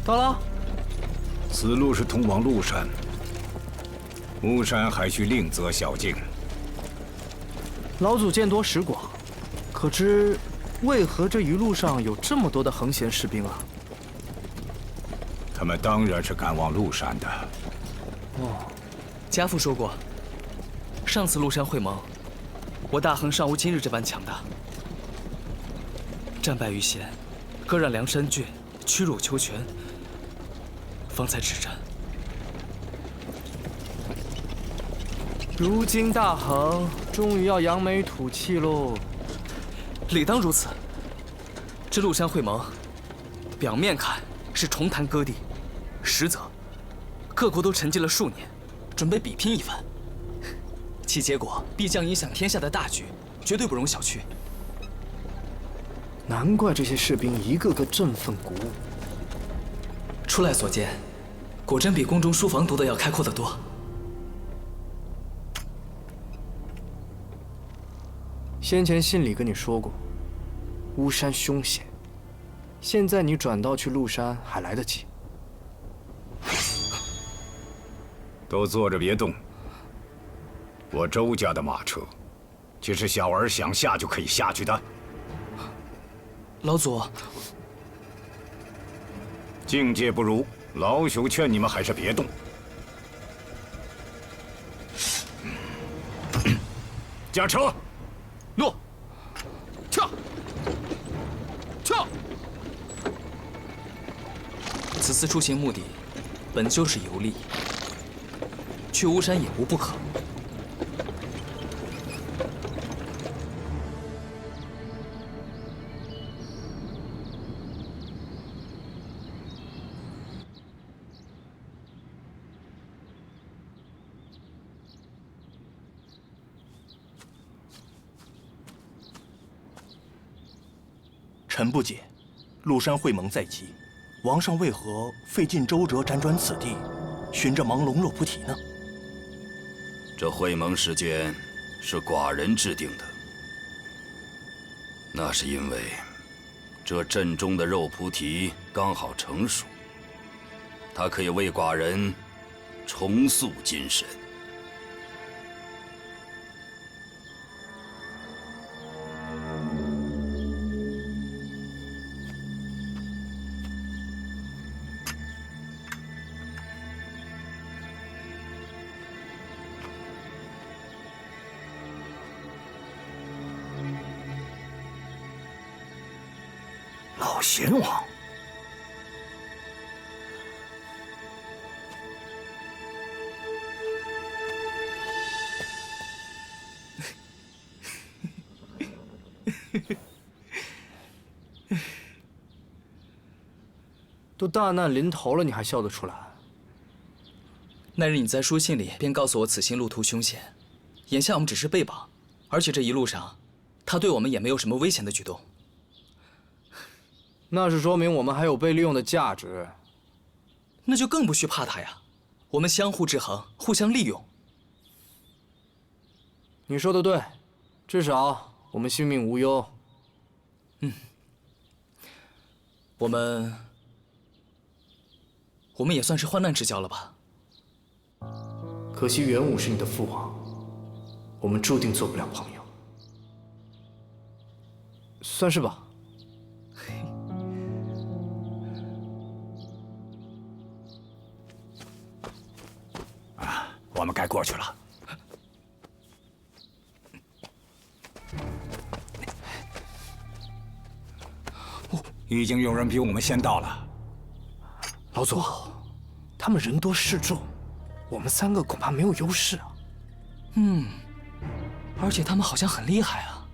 到了。此路是通往鹿山，巫山还需另择小径。老祖见多识广，可知为何这一路上有这么多的横弦士兵啊？他们当然是赶往鹿山的。哦，家父说过，上次鹿山会盟，我大亨尚无今日这般强大。战败于先，割让梁山郡，屈辱求全，方才止战。如今大亨终于要扬眉吐气喽。理当如此。这鹿山会盟，表面看是重谈割地，实则各国都沉寂了数年，准备比拼一番。其结果必将影响天下的大局，绝对不容小觑。难怪这些士兵一个个振奋鼓舞。出来所见，果真比宫中书房读的要开阔得多。先前信里跟你说过，巫山凶险，现在你转道去鹿山还来得及。都坐着别动。我周家的马车，岂是小儿想下就可以下去的？老祖，境界不如，老朽劝你们还是别动。驾车，落，跳，跳。此次出行目的，本就是游历，去巫山也无不可。臣不解，鹿山会盟在即，王上为何费尽周折辗转此地，寻着盲龙肉菩提呢？这会盟时间是寡人制定的，那是因为这阵中的肉菩提刚好成熟，它可以为寡人重塑精神。老贤王，都大难临头了，你还笑得出来？那日你在书信里便告诉我，此行路途凶险，眼下我们只是被绑，而且这一路上，他对我们也没有什么危险的举动。那是说明我们还有被利用的价值。那就更不需怕他呀，我们相互制衡，互相利用。你说的对，至少我们性命无忧。我们也算是患难之交了吧？可惜元武是你的父王，我们注定做不了朋友。算是吧。我们该过去了。已经有人比我们先到了。老祖，他们人多势众，我们三个恐怕没有优势啊。而且他们好像很厉害啊。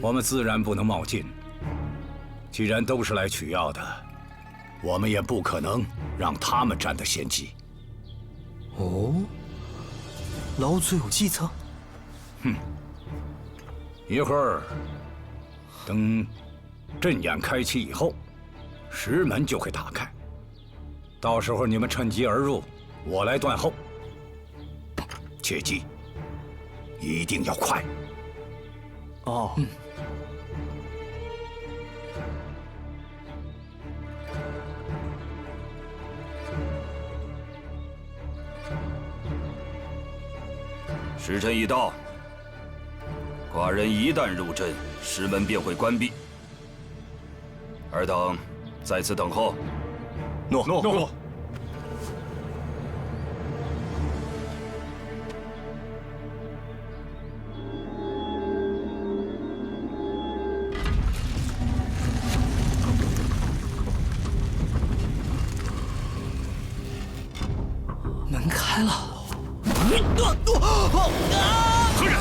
我们自然不能冒进。既然都是来取药的，我们也不可能让他们占得先机。哦，老祖有计策？一会儿，等阵眼开启以后，石门就会打开。到时候你们趁机而入，我来断后。切记，一定要快。哦。时辰已到，寡人一旦入阵，石门便会关闭。尔等在此等候。诺。门开了。何人？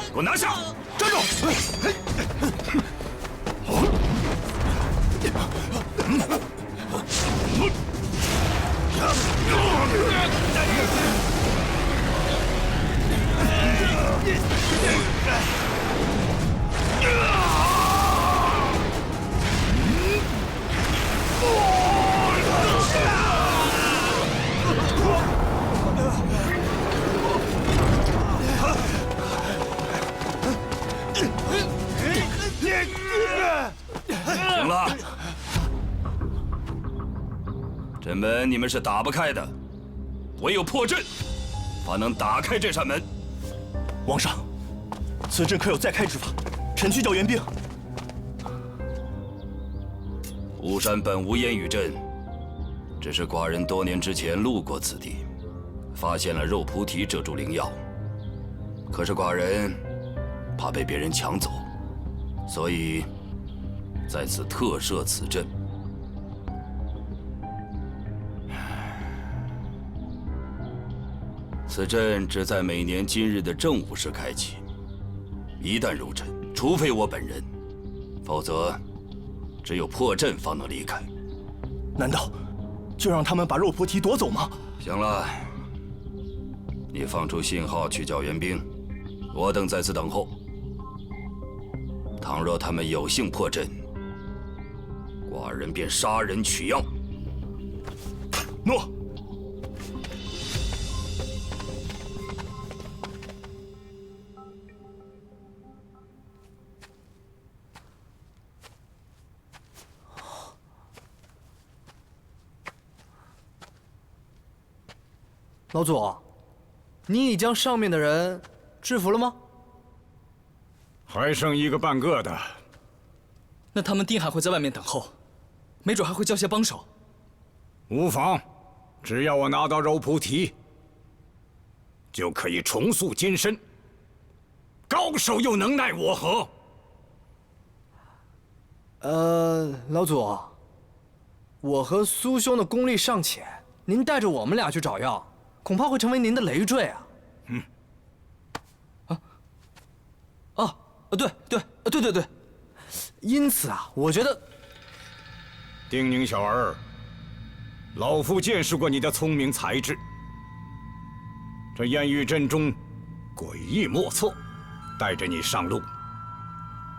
给我拿下！站住！行了，这门你们是打不开的，唯有破阵，方能打开这扇门。王上，此阵可有再开之法？臣去叫援兵。巫山本无烟雨阵，只是寡人多年之前路过此地，发现了肉菩提这株灵药。可是寡人怕被别人抢走，所以在此特设此阵。此阵只在每年今日的正午时开启，一旦入阵，除非我本人，否则只有破阵方能离开。难道就让他们把肉菩提夺走吗？行了，你放出信号去叫援兵，我等在此等候。倘若他们有幸破阵，寡人便杀人取药。诺。老祖，你已将上面的人制服了吗？还剩一个半个的。那他们定还会在外面等候，没准还会叫些帮手。无妨，只要我拿到肉菩提，就可以重塑金身。高手又能奈我何？老祖，我和苏兄的功力尚浅，您带着我们俩去找药，恐怕会成为您的累赘啊！对，因此啊，我觉得，丁宁小儿，老夫见识过你的聪明才智。这烟雨阵中诡异莫测，带着你上路，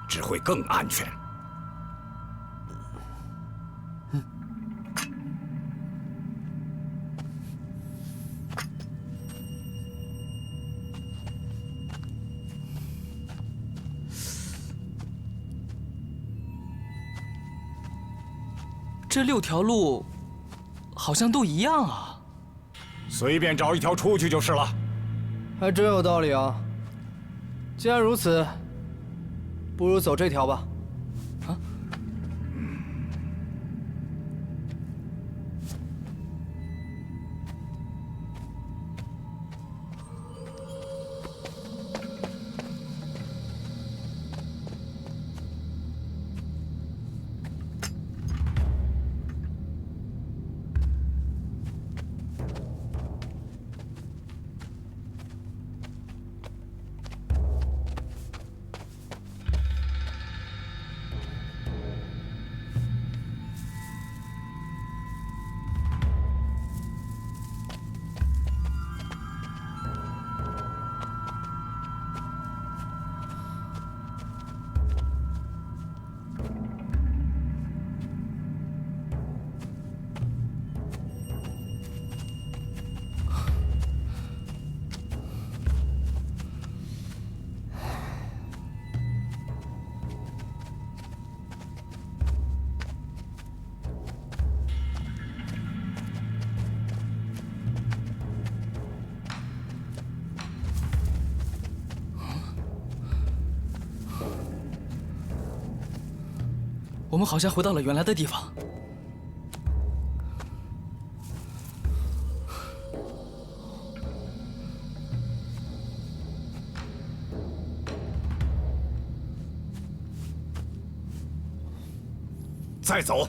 只会更安全。这6条路好像都一样啊。随便找一条出去就是了。还真有道理啊。既然如此，不如走这条吧。我们好像回到了原来的地方。再走。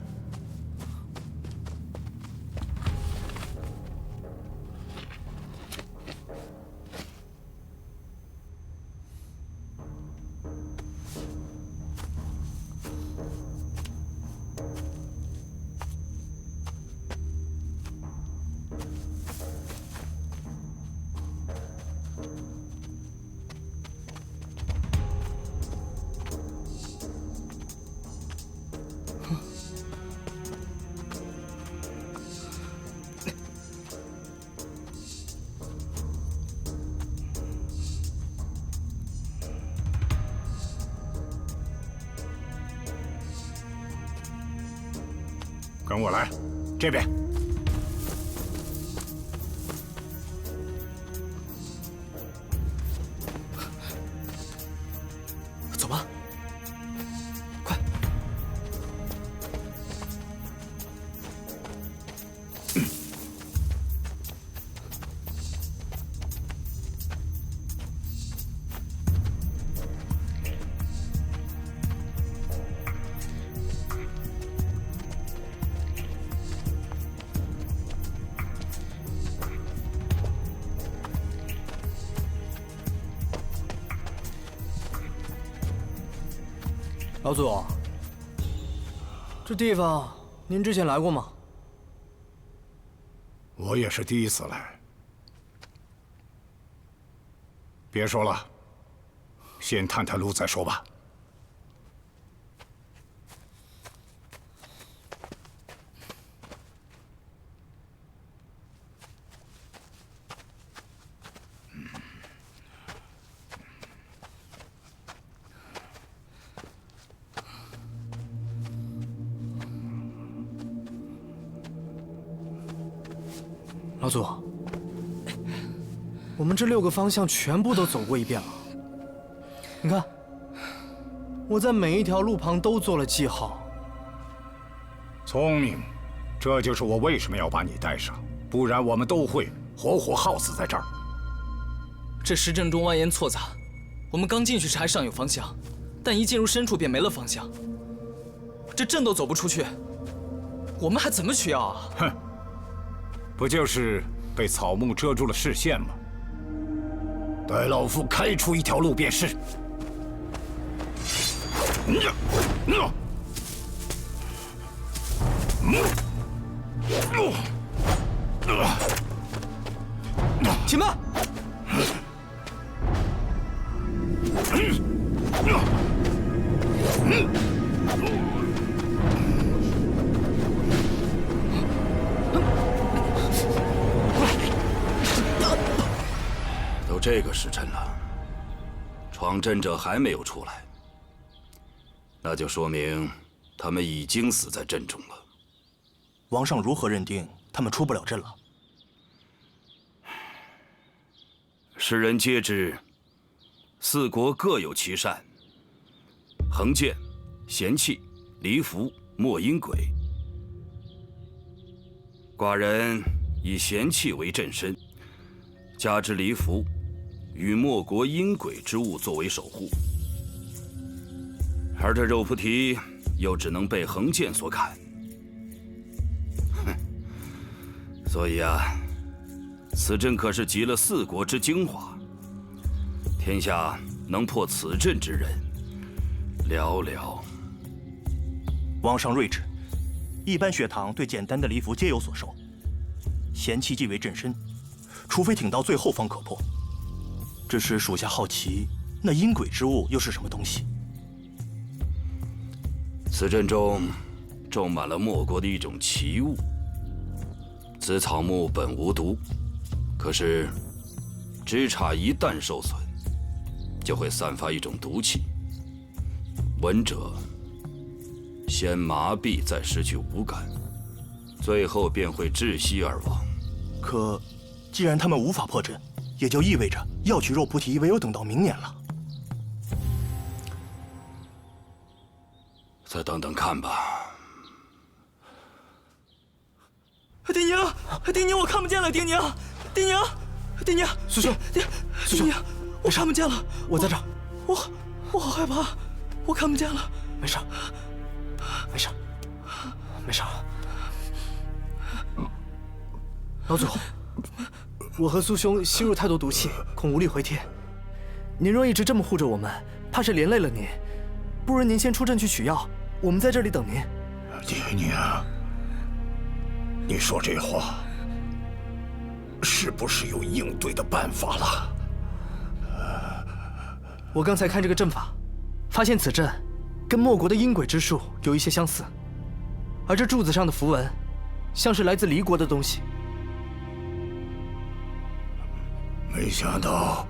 跟我来，这边。走吧，快！老祖，这地方您之前来过吗？我也是第一次来。别说了，先探探路再说吧。老祖，我们这6个方向全部都走过一遍了。你看，我在每一条路旁都做了记号。聪明，这就是我为什么要把你带上，不然我们都会活活耗死在这儿。这石阵中蜿蜒错杂，我们刚进去时还尚有方向，但一进入深处便没了方向。这阵都走不出去，我们还怎么取药啊？哼！不就是被草木遮住了视线吗？待老夫开出一条路便是。且慢！都这个时辰了，闯阵者还没有出来，那就说明他们已经死在阵中了。王上如何认定他们出不了阵了？世人皆知，四国各有其善。横剑、咸气、离符、墨阴鬼。寡人以咸气为阵身，加之离符与墨国阴鬼之物作为守护，而这肉菩提又只能被横剑所砍。哼，所以啊，此阵可是集了四国之精华，天下能破此阵之人寥寥。王上睿智，一般学堂对简单的离符皆有所受，咸气既为阵身，除非挺到最后方可破。只是属下好奇，那阴鬼之物又是什么东西？此阵中种满了墨国的一种奇物。此草木本无毒，可是枝杈一旦受损，就会散发一种毒气，闻者先麻痹，再失去五感，最后便会窒息而亡。可，既然他们无法破阵，也就意味着要取肉菩提唯有等到明年了。再等等看吧。爹娘，爹娘，我看不见了，爹娘，爹娘，爹娘，苏兄，苏兄，我看不见了，我在这儿。我好害怕，我看不见了。没事，没事，没事。老祖，我和苏兄吸入太多毒气，恐无力回天。您若一直这么护着我们，怕是连累了您。不如您先出阵去取药，我们在这里等您。爹娘，你说这话，是不是有应对的办法了？我刚才看这个阵法，发现此阵跟莫国的阴鬼之术有一些相似，而这柱子上的符文，像是来自离国的东西。没想到，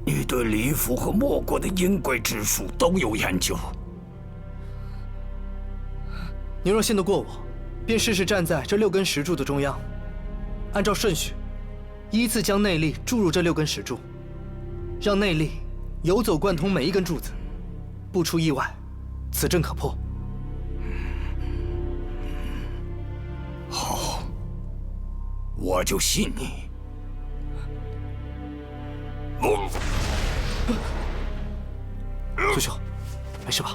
你对离府和莫国的阴鬼之术都有研究。您若信得过我，便试试站在这6根石柱的中央，按照顺序，依次将内力注入这6根石柱，让内力游走贯通每一根柱子，不出意外，此阵可破。好，我就信你。苏兄，没事吧？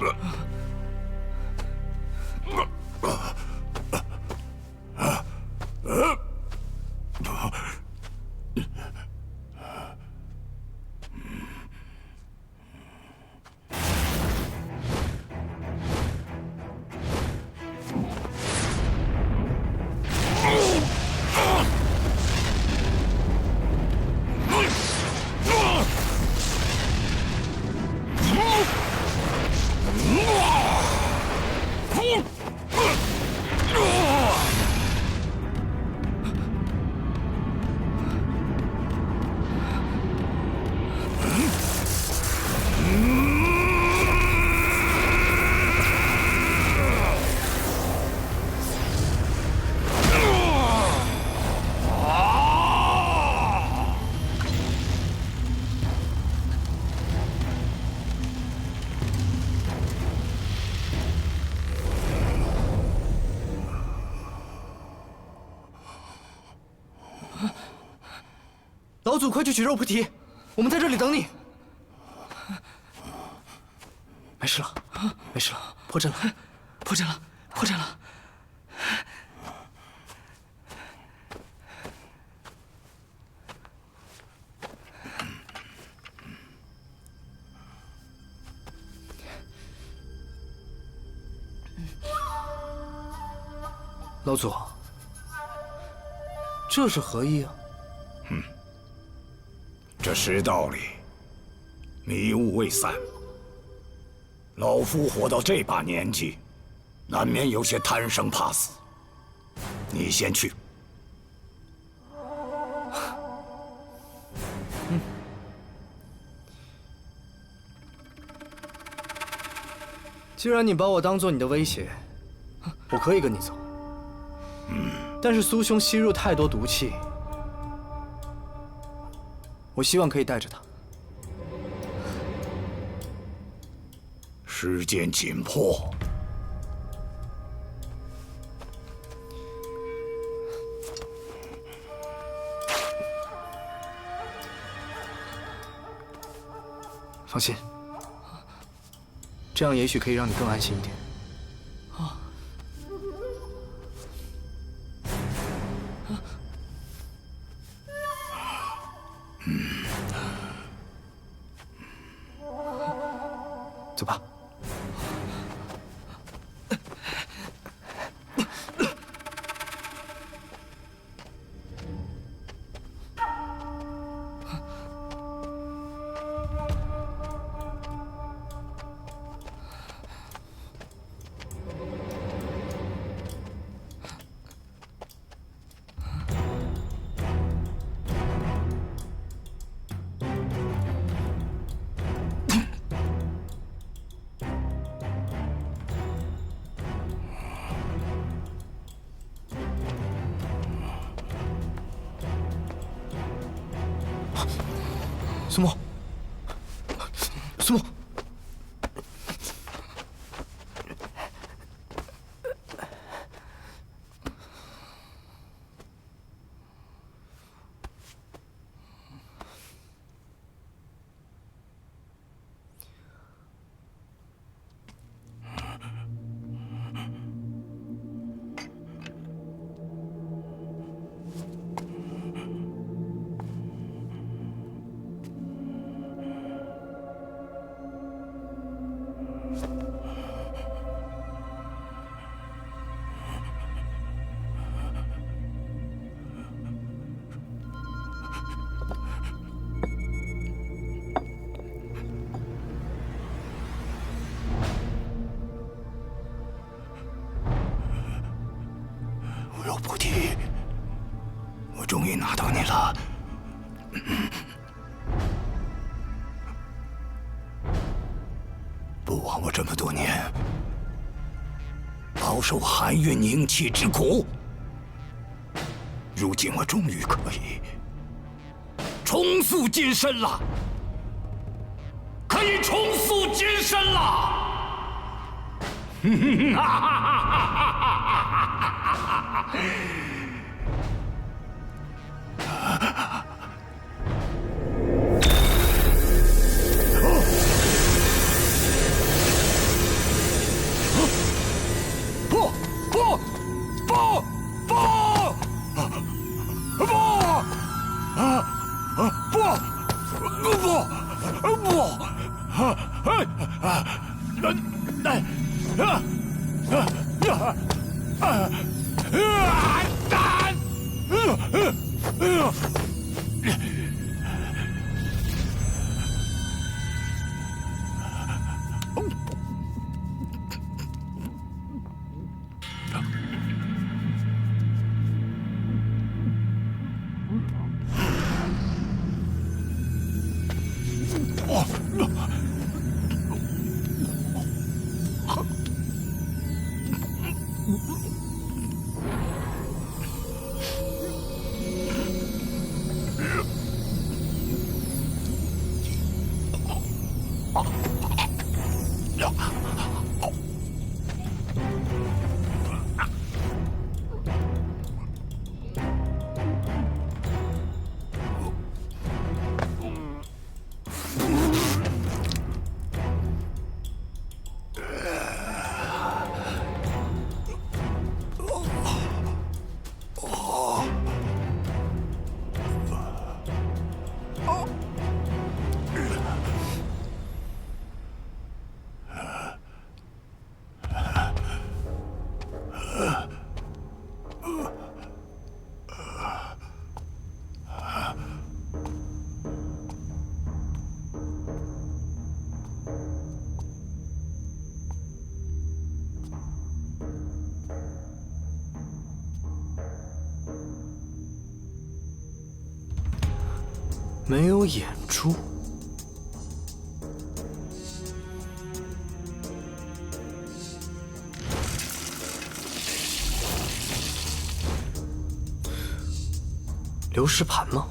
老祖，快去取肉菩提，我们在这里等你。没事了，没事了，破阵了，破阵了，破阵了。老祖，这是何意啊？这是道理，迷雾未散。老夫活到这把年纪，难免有些贪生怕死。你先去。既然你把我当做你的威胁，我可以跟你走。但是苏兄吸入太多毒气，我希望可以带着他。时间紧迫，放心，这样也许可以让你更安心一点。走吧。苏沫，苏沫，终于拿到你了。不枉我这么多年饱受寒运凝气之苦。如今我终于可以重塑金身了，可以重塑金身了！不不不不不！没有眼珠。流石盘吗？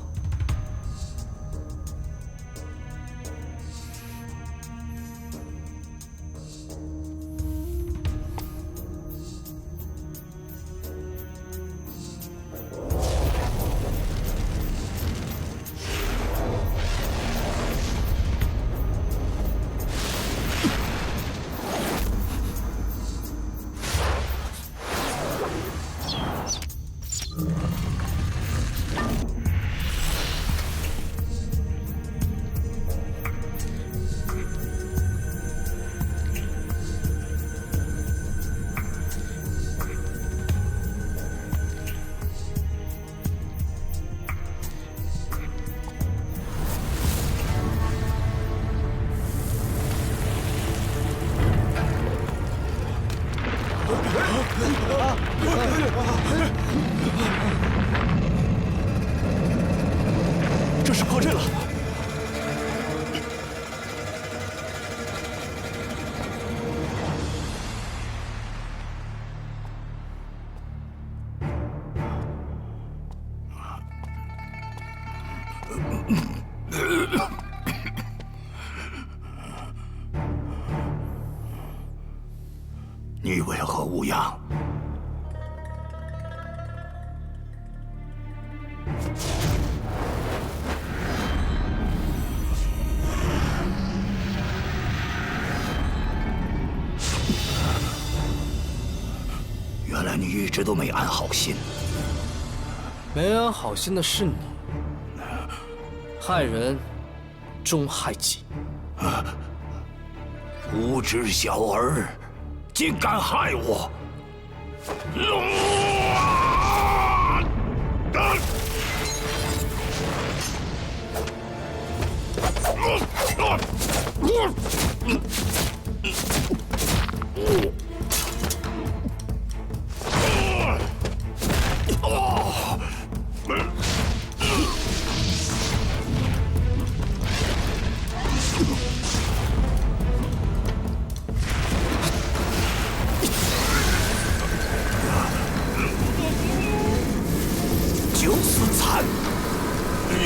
这是破阵了！你为何无恙？原来你一直都没安好心。没安好心的是你，害人终害己。无知小儿，竟敢害我！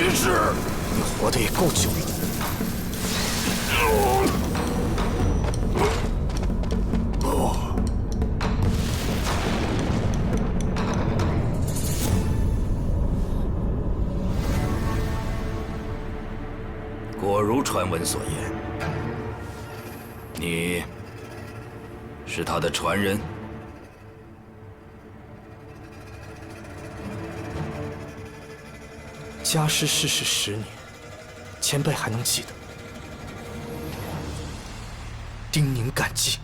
女士，你活得也够久了。果如传闻所言，你是他的传人。家师逝世10年，前辈还能记得，叮咛感激。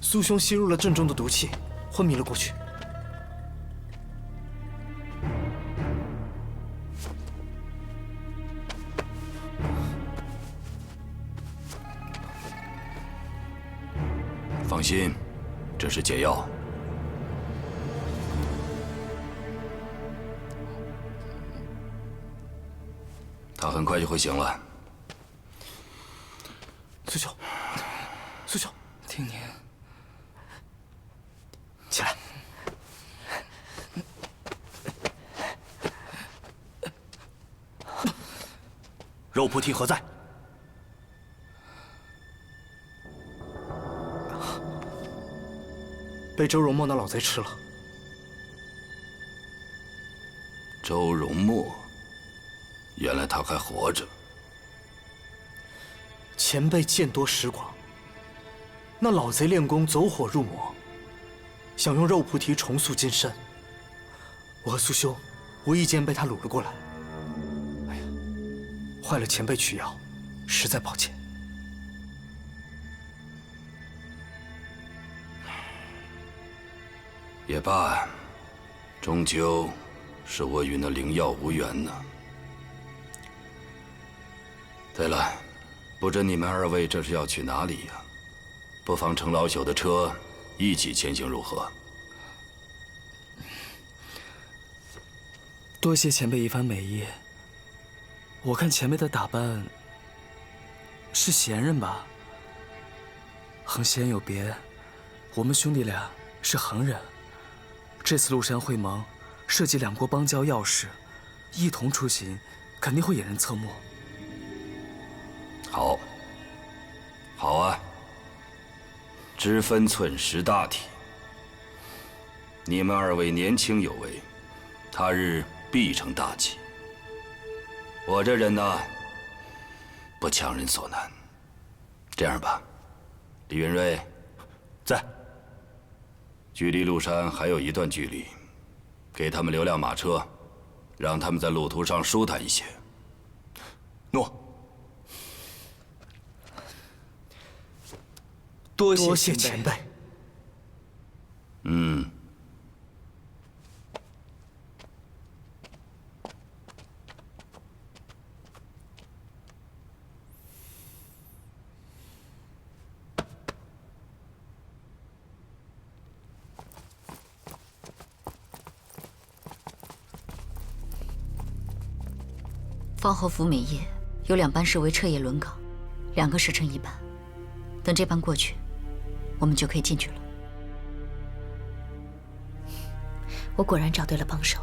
苏兄吸入了阵中的毒气，昏迷了过去。放心，这是解药。他很快就会醒了。苏兄，苏兄，听您。起来。肉菩提何在？被周荣墨那老贼吃了。周荣墨，原来他还活着。前辈见多识广，那老贼练功走火入魔，想用肉菩提重塑金身。我和苏兄无意间被他掳了过来。哎呀，坏了前辈取药，实在抱歉。也罢，终究是我与那灵药无缘呢。对了，不知你们2位这是要去哪里呀？不妨乘老朽的车，一起前行如何？多谢前辈一番美意。我看前辈的打扮是闲人吧？横闲有别，我们兄弟俩是横人。这次麓山会盟涉及2国邦交要事，一同出行，肯定会引人侧目。好，好啊。知分寸，识大体。你们2位年轻有为，他日必成大器。我这人呢，不强人所难。这样吧，李云瑞，在。距离麓山还有一段距离，给他们留辆马车，让他们在路途上舒坦一些。诺。多谢前辈。嗯。方侯府每夜有2班侍卫彻夜轮岗，2个时辰一班。等这班过去，我们就可以进去了。我果然找对了帮手。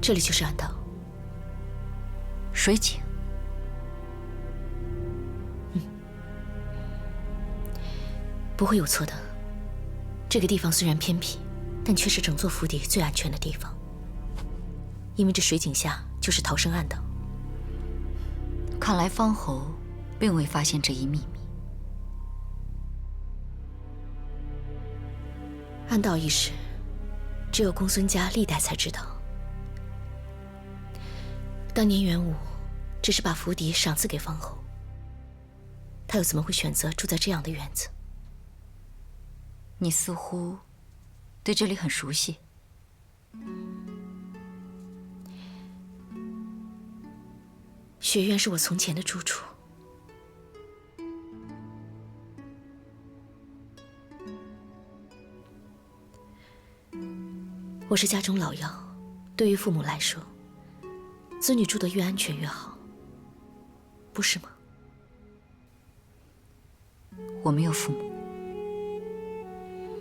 这里就是暗道，水井。不会有错的。这个地方虽然偏僻，但却是整座府邸最安全的地方，因为这水井下就是逃生暗道。看来方侯并未发现这一秘密。安道一事，只有公孙家历代才知道。当年元武只是把府邸赏赐给方后，他又怎么会选择住在这样的院子？你似乎对这里很熟悉。学院是我从前的住处。我是家中老幺，对于父母来说，子女住得越安全越好，不是吗？我没有父母。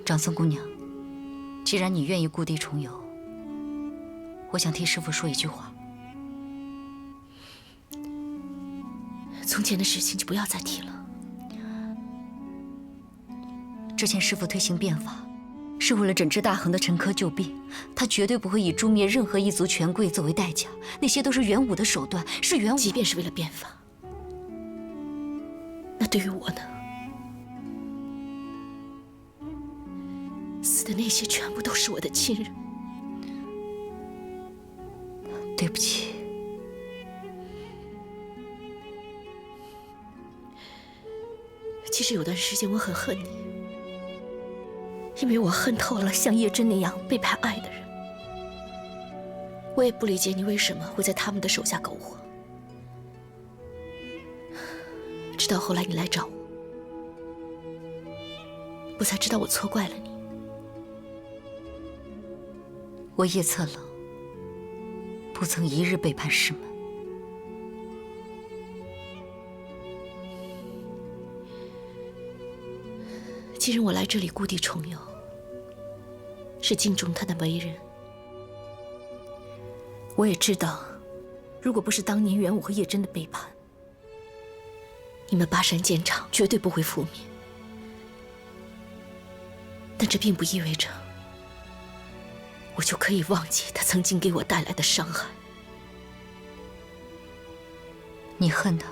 长孙姑娘，既然你愿意故地重游，我想替师父说一句话。从前的事情就不要再提了。之前师父推行变法，是为了整治大恒的陈疴旧病，他绝对不会以诛灭任何一族权贵作为代价，那些都是元武的手段，是元武。即便是为了变法，那对于我呢？死的那些全部都是我的亲人。对不起。其实有段时间我很恨你，因为我恨透了像叶真那样背叛爱的人。我也不理解你为什么会在他们的手下苟活。直到后来你来找我，我才知道我错怪了你。我叶策冷，不曾一日背叛师门。既然我来这里故地重游，是敬重他的为人。我也知道，如果不是当年元武和叶真的背叛，你们巴山剑场绝对不会覆灭。但这并不意味着我就可以忘记他曾经给我带来的伤害。你恨他，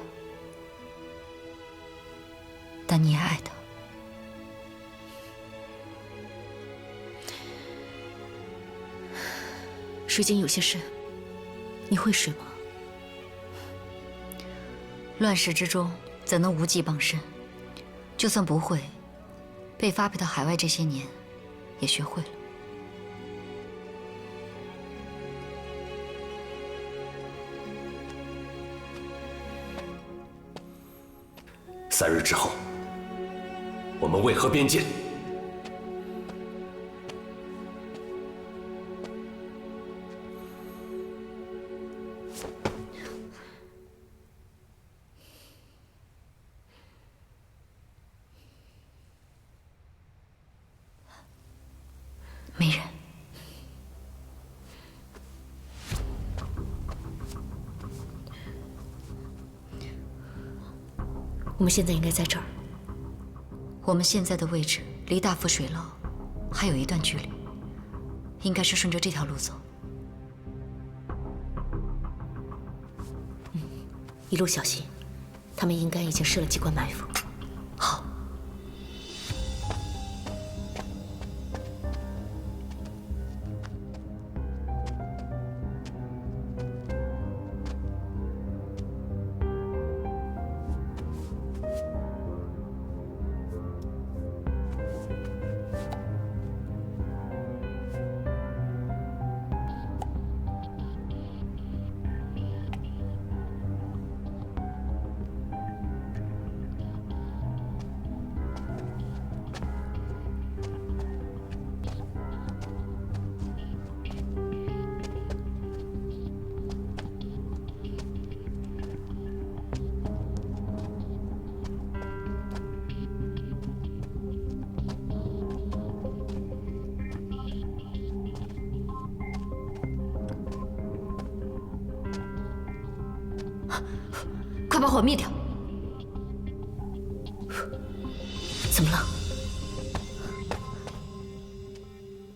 但你也爱他。水晶有些深，你会水吗？乱世之中，怎能无计傍身？就算不会，被发配到海外这些年，也学会了。3日之后，我们为何边见？没人。我们现在应该在这儿。我们现在的位置离大富水牢还有一段距离，应该是顺着这条路走。一路小心，他们应该已经设了机关埋伏。好。快把火灭掉！怎么了？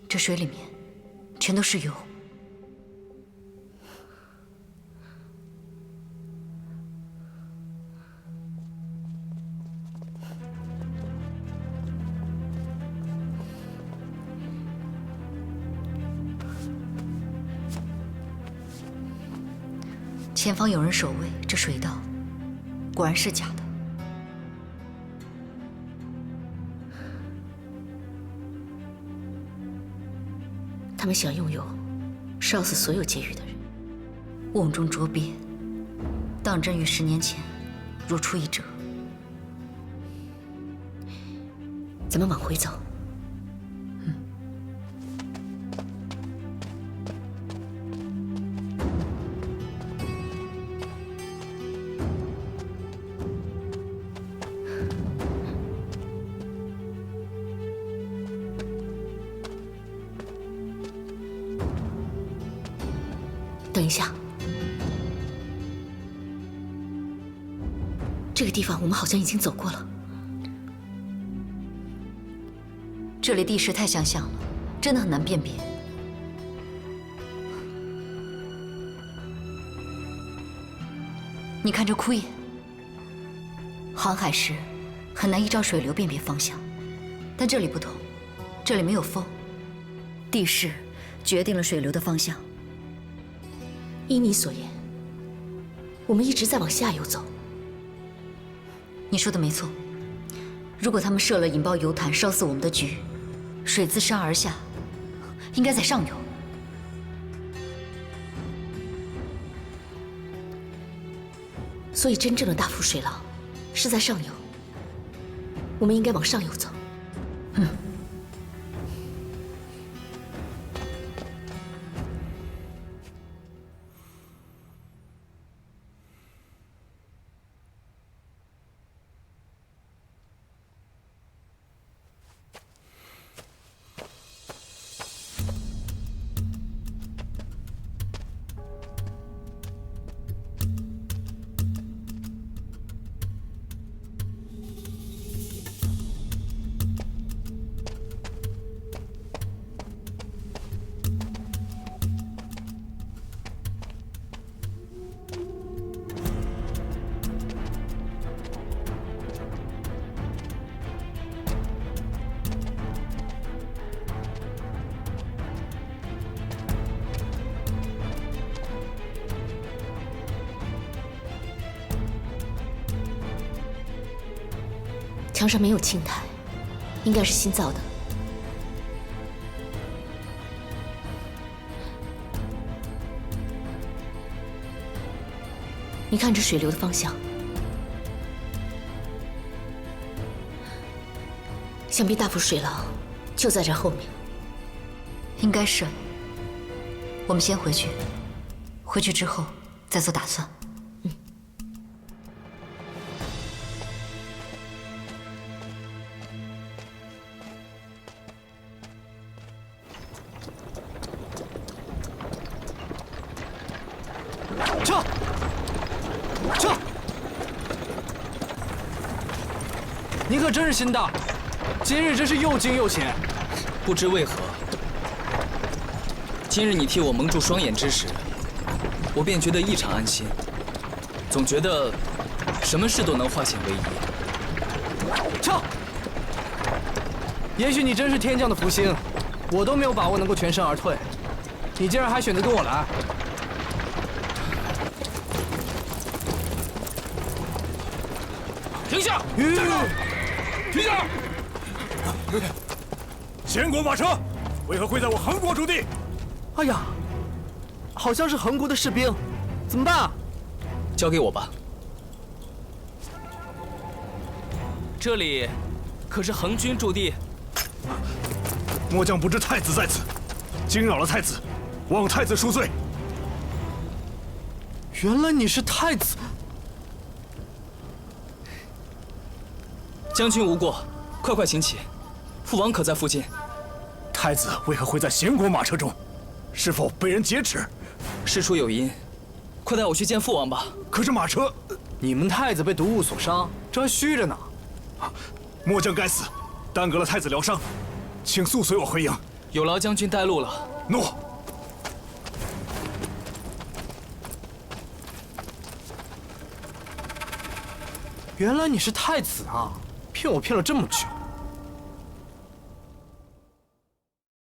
这水里面全都是油。前方有人守卫，这水道果然是假的。他们想拥有烧死所有劫狱的人。瓮中捉鳖，当真与10年前如出一辙。咱们往回走。等一下，这个地方我们好像已经走过了。这里地势太相像了，真的很难辨别。你看这枯叶，航海时很难依照水流辨别方向，但这里不同，这里没有风，地势决定了水流的方向。依你所言，我们一直在往下游走。你说的没错，如果他们设了引爆油潭烧死我们的局，水自上而下，应该在上游。所以真正的大幅水浪是在上游，我们应该往上游走。墙上没有青苔，应该是新造的。你看这水流的方向，想必大幅水浪就在这后面。应该是。我们先回去，回去之后再做打算。撤！撤！你可真是心大，今日真是又惊又险。不知为何，今日你替我蒙住双眼之时，我便觉得异常安心，总觉得什么事都能化险为夷。撤！也许你真是天降的福星，我都没有把握能够全身而退，你竟然还选择跟我来。停下！站住！停下！贤国马车为何会在我横国驻地？哎呀，好像是横国的士兵，怎么办啊？交给我吧。这里可是横军驻地。末将不知太子在此，惊扰了太子，望太子恕罪。原来你是太子。将军无过，快请起，父王可在附近？太子为何会在贤国马车中？是否被人劫持？事出有因，快带我去见父王吧。可是马车，你们太子被毒物所伤，这还虚着呢。末将该死，耽搁了太子疗伤，请速随我回营。有劳将军带路了。诺。原来你是太子啊！骗我骗了这么久。